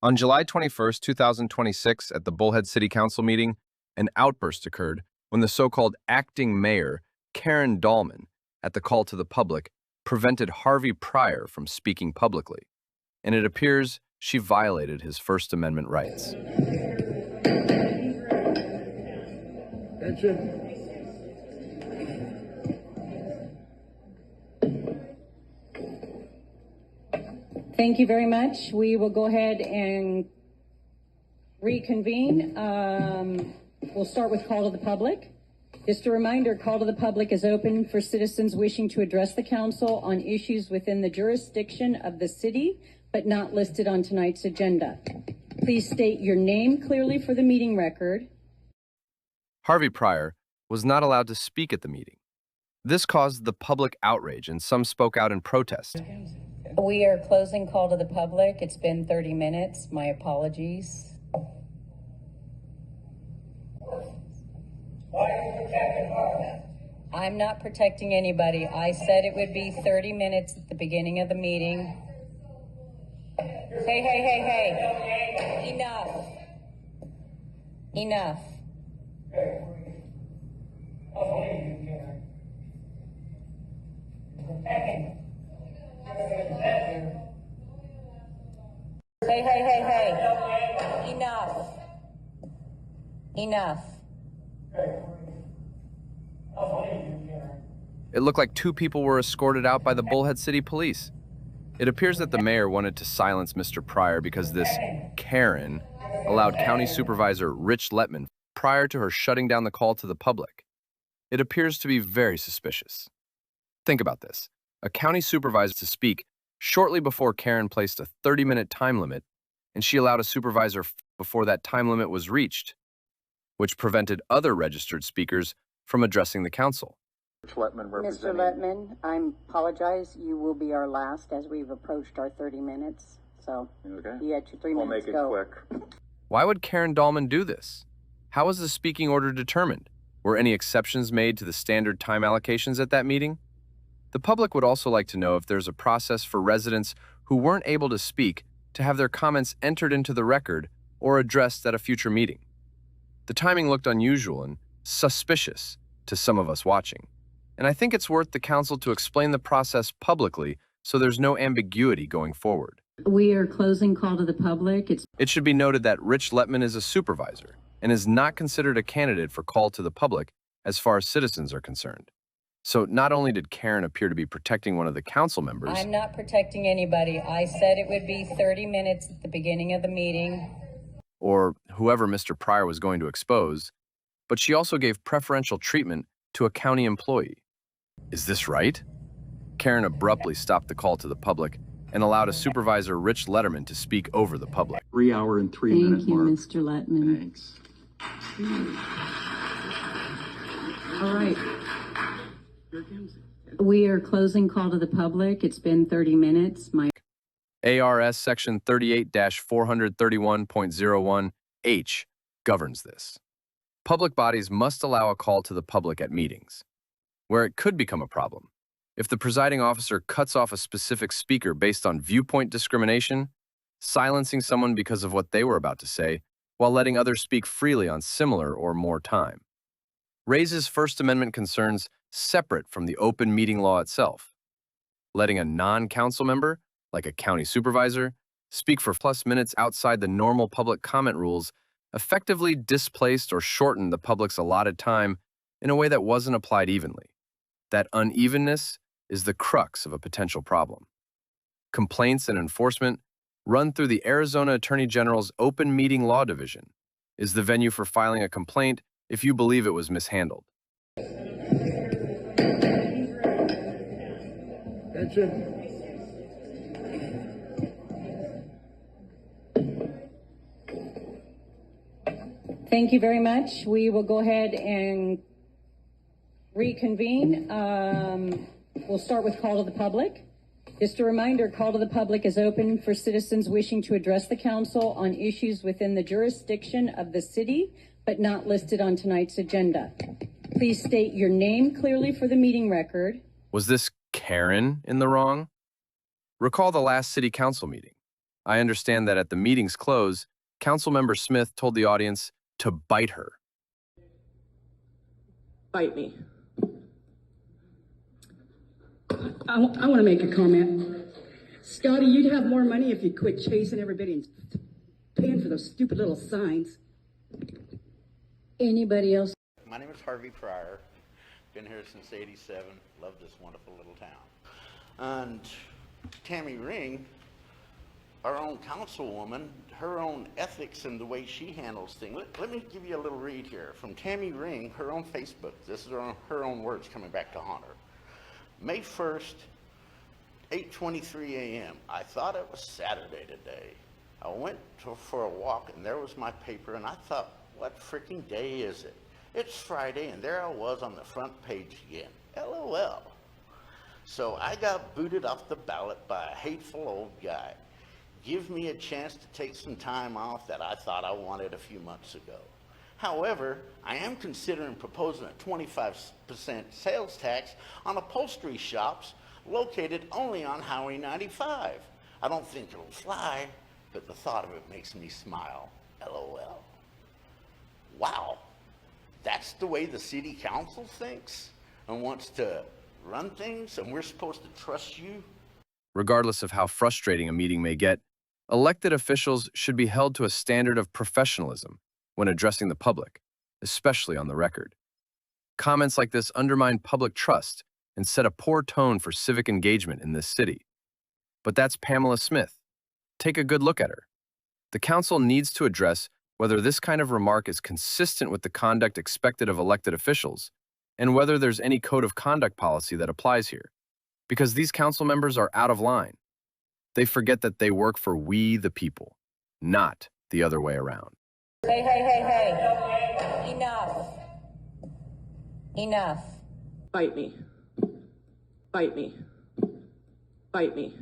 On July 21st, 2026, at the Bullhead City Council meeting, an outburst occurred when the so-called acting mayor, Karen Dallman, at the call to the public, prevented Harvey Pryor from speaking publicly, and it appears she violated his First Amendment rights. Attention. Thank you very much. We will go ahead and reconvene. We'll start with call to the public. Just a reminder, call to the public is open for citizens wishing to address the council on issues within the jurisdiction of the city, but not listed on tonight's agenda. Please state your name clearly for the meeting record. Harvey Pryor was not allowed to speak at the meeting. This caused the public outrage, and some spoke out in protest. We are closing call to the public. It's been 30 minutes. My apologies. I'm not protecting anybody. I said it would be 30 minutes at the beginning of the meeting. Hey. Enough. Enough. Hey. Enough. Enough. It looked like two people were escorted out by the Bullhead City Police. It appears that the mayor wanted to silence Mr. Pryor because this Karen allowed County Supervisor Rich Lettman prior to her shutting down the call to the public. It appears to be very suspicious. Think about this. A county supervisor to speak shortly before Karen placed a 30-minute time limit, and she allowed a supervisor before that time limit was reached, which prevented other registered speakers from addressing the council. Rich Lettman Mr. Lettman, I apologize. You will be our last as we've approached our 30 minutes. So Okay. you had your 3 I'll minutes. make it Go. quick. Why would Karen Dallman do this? How was the speaking order determined? Were any exceptions made to the standard time allocations at that meeting? The public would also like to know if there's a process for residents who weren't able to speak to have their comments entered into the record or addressed at a future meeting. The timing looked unusual and suspicious to some of us watching, and I think it's worth the council to explain the process publicly so there's no ambiguity going forward. We are closing call to the public. It should be noted that Rich Lettman is a supervisor and is not considered a candidate for call to the public as far as citizens are concerned. So not only did Karen appear to be protecting one of the council members— I'm not protecting anybody. I said it would be 30 minutes at the beginning of the meeting. or whoever Mr. Pryor was going to expose, but she also gave preferential treatment to a county employee. Is this right? Karen abruptly stopped the call to the public and allowed a supervisor, Rich Lettman, to speak over the public. 3 hour and 3 minute Thank you, mark. Mr. Lettman. Thanks. All right. We are closing call to the public. It's been 30 minutes. ARS Section 38-431.01H governs this. Public bodies must allow a call to the public at meetings, where it could become a problem. If the presiding officer cuts off a specific speaker based on viewpoint discrimination, silencing someone because of what they were about to say, while letting others speak freely on similar or more time, raises First Amendment concerns separate from the open meeting law itself. Letting a non-council member, like a county supervisor, speak for plus minutes outside the normal public comment rules effectively displaced or shortened the public's allotted time in a way that wasn't applied evenly. That unevenness is the crux of a potential problem. Complaints and enforcement run through the Arizona Attorney General's Open Meeting Law Division, is the venue for filing a complaint if you believe it was mishandled. Attention. Thank you very much. We will go ahead and reconvene. We'll start with call to the public. Just a reminder, call to the public is open for citizens wishing to address the council on issues within the jurisdiction of the city, but not listed on tonight's agenda. Please state your name clearly for the meeting record. Was this Karen in the wrong? Recall the last city council meeting. I understand that at the meeting's close, Councilmember Smith told the audience to bite her. Bite me. I want to make a comment. Scotty, you'd have more money if you quit chasing everybody and paying for those stupid little signs. Anybody else? My name is Harvey Pryor. Been here since '87. Love this wonderful little town. And Tammy Ring, our own councilwoman, her own ethics and the way she handles things. Let me give you a little read here from Tammy Ring, her own Facebook. This is her own words coming back to haunt her. May 1st, 8:23 a.m. I thought it was Saturday today. I went for a walk and there was my paper and I thought, what freaking day is it? It's Friday and there I was on the front page again. LOL. So I got booted off the ballot by a hateful old guy. Give me a chance to take some time off that I thought I wanted a few months ago. However, I am considering proposing a 25% sales tax on upholstery shops located only on Highway 95. I don't think it'll fly, but the thought of it makes me smile. LOL. Wow, that's the way the city council thinks and wants to run things, and we're supposed to trust you? Regardless of how frustrating a meeting may get, elected officials should be held to a standard of professionalism when addressing the public, especially on the record. Comments like this undermine public trust and set a poor tone for civic engagement in this city. But that's Pamela Smith. Take a good look at her. The council needs to address whether this kind of remark is consistent with the conduct expected of elected officials and whether there's any code of conduct policy that applies here. Because these council members are out of line. They forget that they work for we the people, not the other way around. Hey. Enough. Enough. Bite me. Bite me. Bite me.